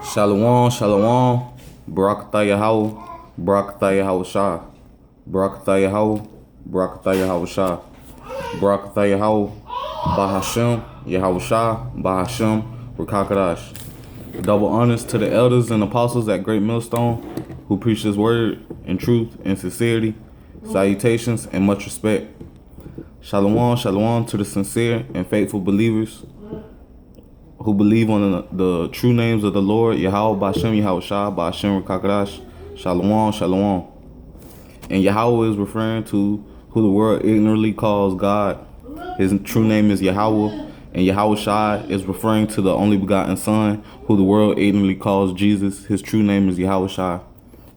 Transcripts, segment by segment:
Shalom, shalom, Barakatah Yahweh, Barakatah Yahweh Shah, Barakatah Yahweh, Barakatah Yahweh Shah, Barakatah Yahweh, Bahashem, Yahweh Shah, Bahashem, Rakakadash. Double honors to the elders and apostles at Great Millstone who preach this word in truth and sincerity. Salutations and much respect. Shalom, shalom to the sincere and faithful believers who believe on the true names of the Lord, Yahweh, Bashem, Yahweh Shah, Bashem, Rakakadash, Shalom, Shalom. And Yahweh is referring to who the world ignorantly calls God. His true name is Yahweh, and Yahweh Shai is referring to the only begotten Son, who the world ignorantly calls Jesus. His true name is Yahweh Shai.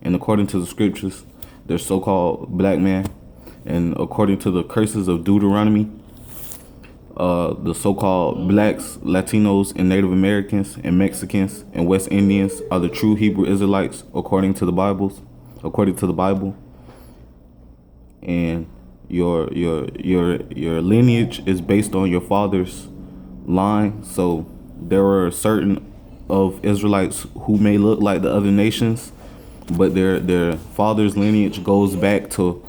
And according to the scriptures, they're so-called black man. And according to the curses of Deuteronomy, the so-called blacks, Latinos, and Native Americans, and Mexicans, and West Indians are the true Hebrew Israelites according to the Bible. And your lineage is based on your father's line. So there are certain of Israelites who may look like the other nations, but their father's lineage goes back to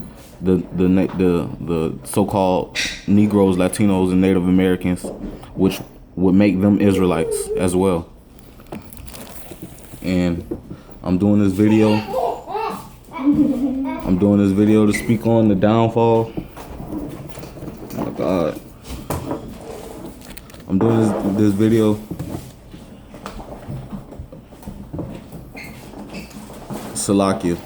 the so-called Negroes, Latinos, and Native Americans, which would make them Israelites as well. And I'm doing this video to speak on the downfall. Oh my God. I'm doing this video Salakia.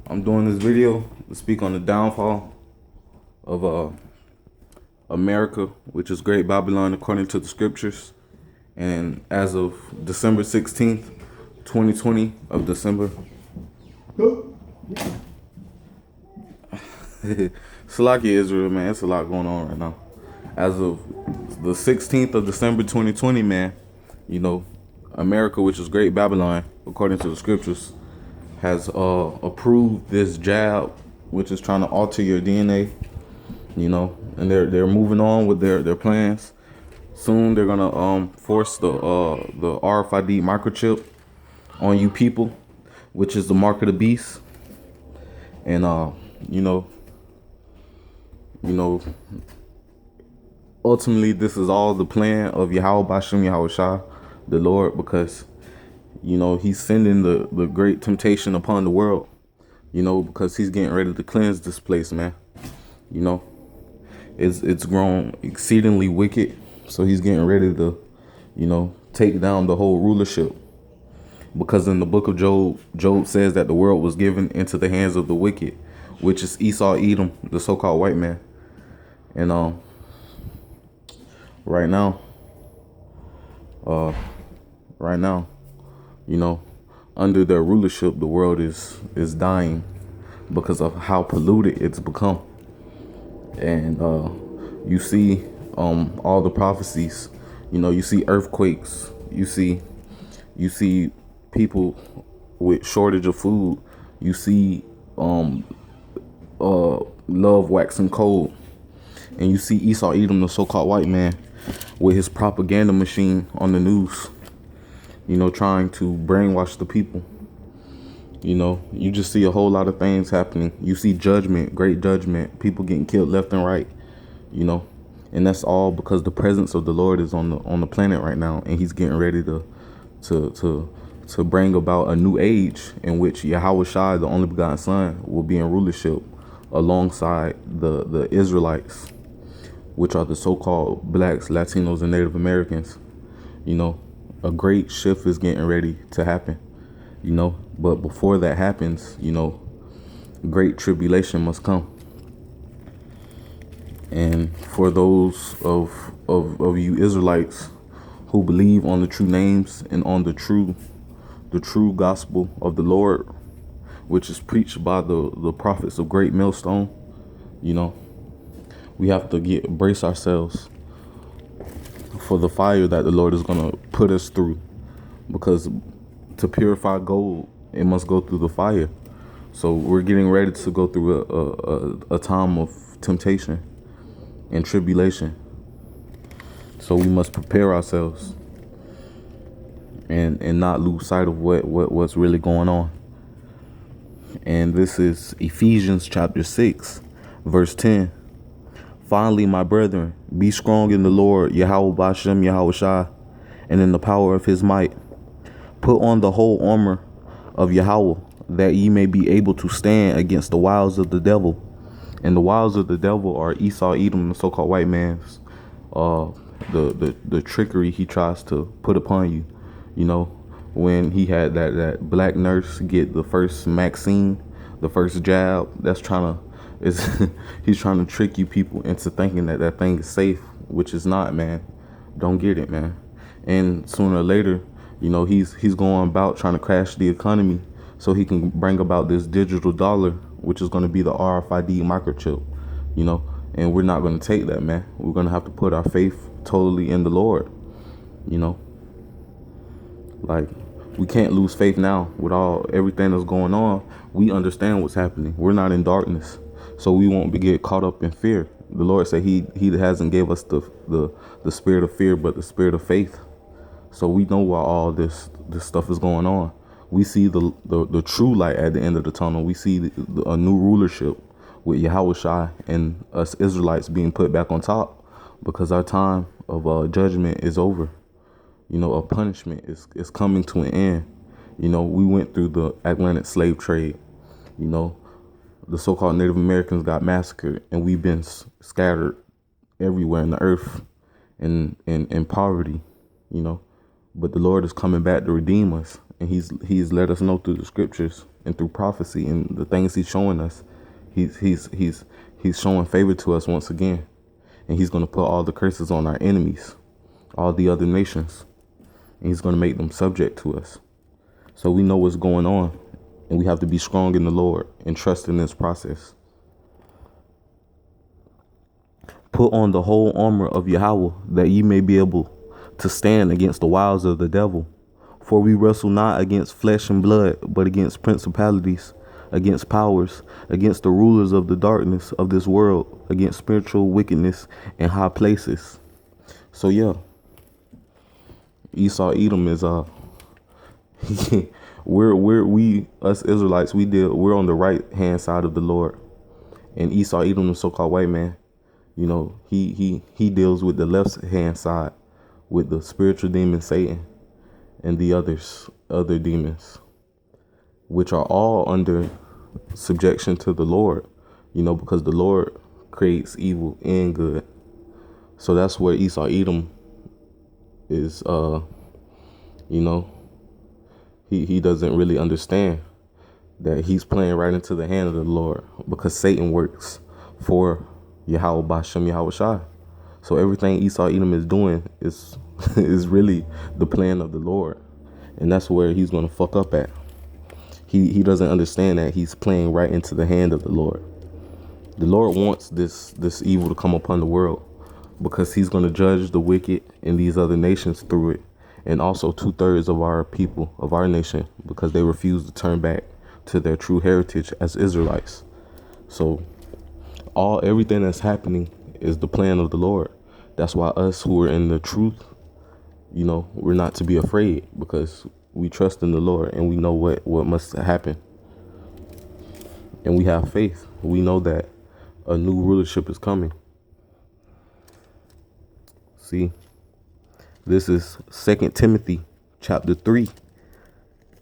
I'm doing this video to speak on the downfall of America, which is Great Babylon according to the scriptures. And as of December 16th, 2020 of December. Salakia Israel, man, it's a lot going on right now. As of the 16th of December 2020, man, you know, America, which is Great Babylon according to the scriptures, has approved this jab, which is trying to alter your DNA, you know, and they're moving on with their plans. Soon they're gonna force the RFID microchip on you people, which is the mark of the beast. And you know, ultimately this is all the plan of Yahweh Bashem Yahweh Shah, the Lord, because you know he's sending the great temptation upon the world, you know, because he's getting ready to cleanse this place, man. You know, it's grown exceedingly wicked, so he's getting ready to, you know, take down the whole rulership. Because in the book of Job says that the world was given into the hands of the wicked, which is Esau, Edom, the so-called white man. And right now, you know, under their rulership, the world is dying because of how polluted it's become. And you see all the prophecies, you know, you see earthquakes, you see people with shortage of food, you see love waxing cold, and you see Esau Edom, the so-called white man, with his propaganda machine on the news, you know, trying to brainwash the people. You know, you just see a whole lot of things happening. You see judgment, great judgment, people getting killed left and right, you know, and that's all because the presence of the Lord is on the planet right now, and he's getting ready to bring about a new age in which Yahweh Shai, the only begotten Son, will be in rulership alongside the Israelites, which are the so-called blacks, Latinos, and Native Americans. You know, a great shift is getting ready to happen, you know, but before that happens, you know, great tribulation must come. And for those of you Israelites who believe on the true names and on the true gospel of the Lord, which is preached by the prophets of Great Millstone, you know, we have to brace ourselves for the fire that the Lord is going to put us through, because to purify gold, it must go through the fire. So we're getting ready to go through a time of temptation and tribulation. So we must prepare ourselves and not lose sight of what's really going on. And this is Ephesians chapter 6, verse 10. Finally, my brethren, be strong in the Lord, Yahweh Bashem Yahweh Shai, and in the power of his might. Put on the whole armor of Yahweh, that ye may be able to stand against the wiles of the devil. And the wiles of the devil are Esau, Edom, the so-called white man's, the trickery he tries to put upon you. You know, when he had that black nurse get the first vaccine, the first jab, he's trying to trick you people into thinking that thing is safe, which is not, man. Don't get it, man. And sooner or later, you know, he's going about trying to crash the economy so he can bring about this digital dollar, which is going to be the RFID microchip, you know. And we're not going to take that, man. We're going to have to put our faith totally in the Lord, you know. Like, we can't lose faith now with everything that's going on. We understand what's happening. We're not in darkness, so we won't get caught up in fear. The Lord said he hasn't gave us the spirit of fear, but the spirit of faith. So we know why all this stuff is going on. We see the true light at the end of the tunnel. We see a new rulership with Yahweh Shai and us Israelites being put back on top, because our time of judgment is over. You know, a punishment is coming to an end. You know, we went through the Atlantic slave trade. You know, the so-called Native Americans got massacred, and we've been scattered everywhere in the earth in poverty, you know. But the Lord is coming back to redeem us, and he's let us know through the scriptures and through prophecy and the things he's showing us. He's showing favor to us once again, and he's going to put all the curses on our enemies, all the other nations, and he's going to make them subject to us. So we know what's going on, and we have to be strong in the Lord and trust in this process. Put on the whole armor of Yahweh, that ye may be able to stand against the wiles of the devil. For we wrestle not against flesh and blood, but against principalities, against powers, against the rulers of the darkness of this world, against spiritual wickedness in high places. So yeah, Esau, Edom is we us Israelites, we're on the right hand side of the Lord, and Esau, Edom, the so-called white man, you know, he deals with the left hand side, with the spiritual demon Satan and the other demons, which are all under subjection to the Lord, you know, because the Lord creates evil and good. So that's where Esau, Edom is, you know, he doesn't really understand that he's playing right into the hand of the Lord, because Satan works for Yahweh Bashem Yahweh Shai. So everything Esau, Edom is doing is really the plan of the Lord. And that's where he's going to fuck up at. He doesn't understand that he's playing right into the hand of the Lord. The Lord wants this evil to come upon the world, because he's going to judge the wicked in these other nations through it. And also 2/3 of our people, of our nation, because they refuse to turn back to their true heritage as Israelites. So everything that's happening is the plan of the Lord. That's why us who are in the truth, you know, we're not to be afraid, because we trust in the Lord and we know what must happen. And we have faith. We know that a new rulership is coming. See, this is 2 Timothy chapter 3,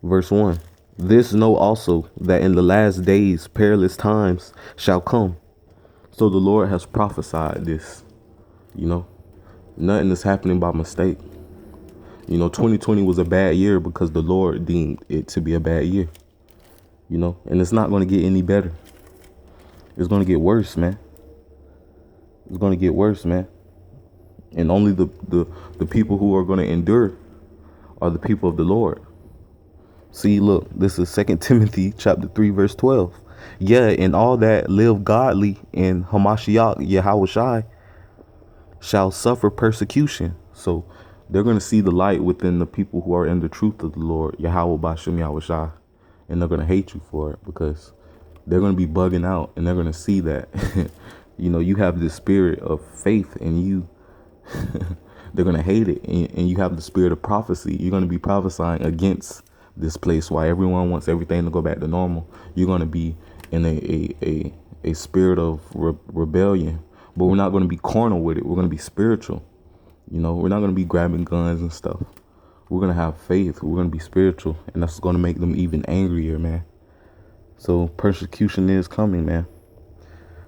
verse 1. This know also, that in the last days perilous times shall come. So the Lord has prophesied this, you know. Nothing is happening by mistake. You know, 2020 was a bad year because the Lord deemed it to be a bad year, you know, and it's not going to get any better. It's going to get worse, man. It's going to get worse, man. And only the people who are going to endure are the people of the Lord. See, look, this is 2 Timothy chapter 3, verse 12. Yeah, and all that live godly in Hamashiach Yahweh Shai shall suffer persecution. So they're going to see the light within the people who are in the truth of the Lord, Yahweh Bashem Yahweh Shai, and they're going to hate you for it, because they're going to be bugging out, and they're going to see that, you have this spirit of faith in you. They're going to hate it. And you have the spirit of prophecy. You're going to be prophesying against this place while everyone wants everything to go back to normal. You're going to be in a spirit of rebellion, but we're not going to be carnal with it. We're going to be spiritual. We're not going to be grabbing guns and stuff. We're going to have faith. We're going to be spiritual, and that's going to make them even angrier, man. So persecution is coming, man.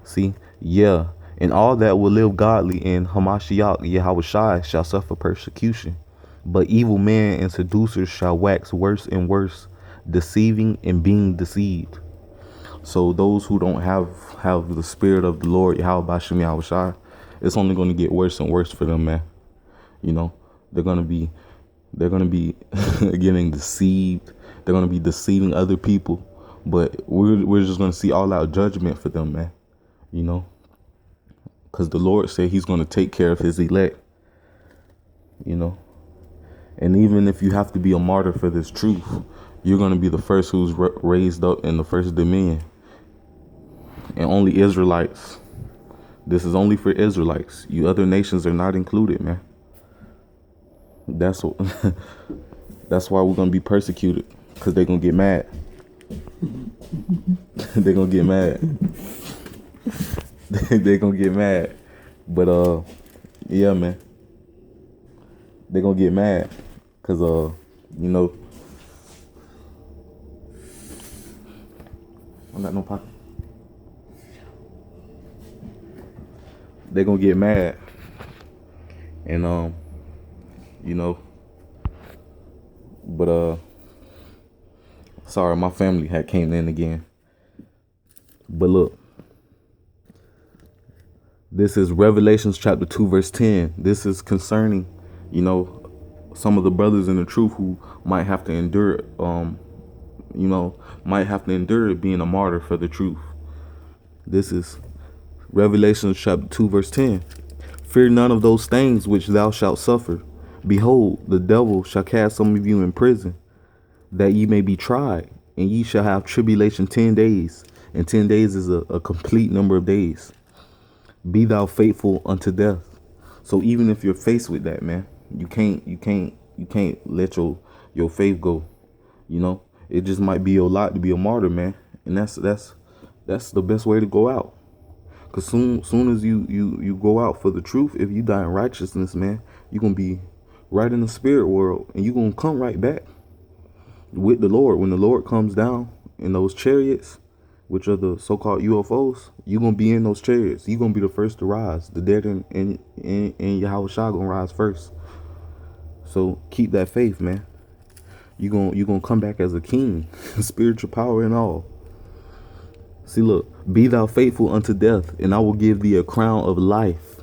See? Yeah. And all that will live godly in Hamashiach Yahushai shall suffer persecution. But evil men and seducers shall wax worse and worse, deceiving and being deceived. So those who don't have the spirit of the Lord, Yahweh Bashem Yahushai, it's only going to get worse and worse for them, man. They're going to be getting deceived. They're going to be deceiving other people. But we're just going to see all out judgment for them, man. Because the Lord said he's going to take care of his elect. And even if you have to be a martyr for this truth, you're going to be the first who's raised up in the first dominion. And only Israelites. This is only for Israelites. You other nations are not included, man. That's why we're going to be persecuted. Because they're going to get mad. They're going to get mad. They're going to get mad. But, yeah, man. They're going to get mad. Because, I got no pocket. They're going to get mad. And, but, sorry, my family had came in again. But look, this is Revelations chapter 2, verse 10. This is concerning, some of the brothers in the truth who might have to endure, might have to endure being a martyr for the truth. This is Revelations chapter 2, verse 10. Fear none of those things which thou shalt suffer. Behold, the devil shall cast some of you in prison, that ye may be tried, and ye shall have tribulation 10 days. And 10 days is a complete number of days. Be thou faithful unto death. So even if you're faced with that, man, you can't let your faith go. It just might be your lot to be a martyr, man. And that's the best way to go out. Cause soon as you go out for the truth, if you die in righteousness, man, you're gonna be right in the spirit world, and you're gonna come right back with the Lord. When the Lord comes down in those chariots, which are the so-called UFOs, you're gonna be in those chariots. You're gonna be the first to rise. The dead in Yahushua gonna rise first. So keep that faith, man. You're gonna come back as a king, spiritual power and all. See, look, be thou faithful unto death, and I will give thee a crown of life.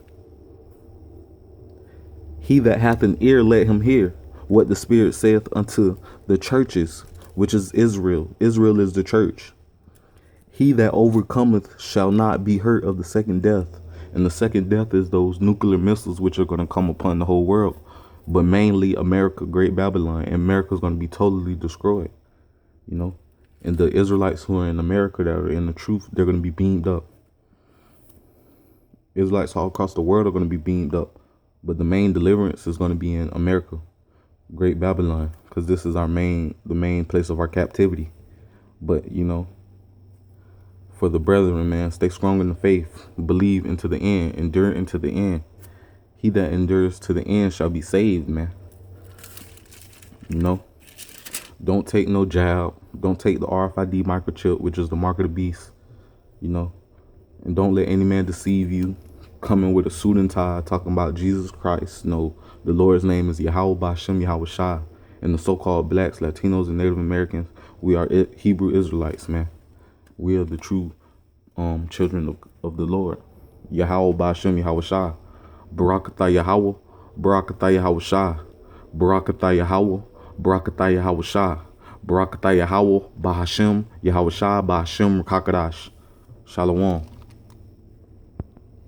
He that hath an ear, let him hear what the Spirit saith unto the churches, which is Israel. Israel is the church. He that overcometh shall not be hurt of the second death. And the second death is those nuclear missiles which are going to come upon the whole world. But mainly America, Great Babylon. And America is going to be totally destroyed. And the Israelites who are in America that are in the truth, they're going to be beamed up. Israelites all across the world are going to be beamed up. But the main deliverance is going to be in America, Great Babylon, because this is the main place of our captivity. But, for the brethren, man, stay strong in the faith, believe into the end, endure into the end. He that endures to the end shall be saved, man. Don't take no jab. Don't take the RFID microchip, which is the mark of the beast, and don't let any man deceive you. Coming with a suit and tie, talking about Jesus Christ. No, the Lord's name is Yahweh Bashem Yahushai. And the so-called blacks, Latinos, and Native Americans, we are Hebrew Israelites, man. We are the true children of the Lord. Yahweh Bashem Yahushai. Barakatah Yahweh, Barakatah Yahushai. Barakatah Yahweh, Barakatah Yahushai. Barakatah Yahweh, Bahashem Yahushai, Bahashem Rakakadash. Shalom.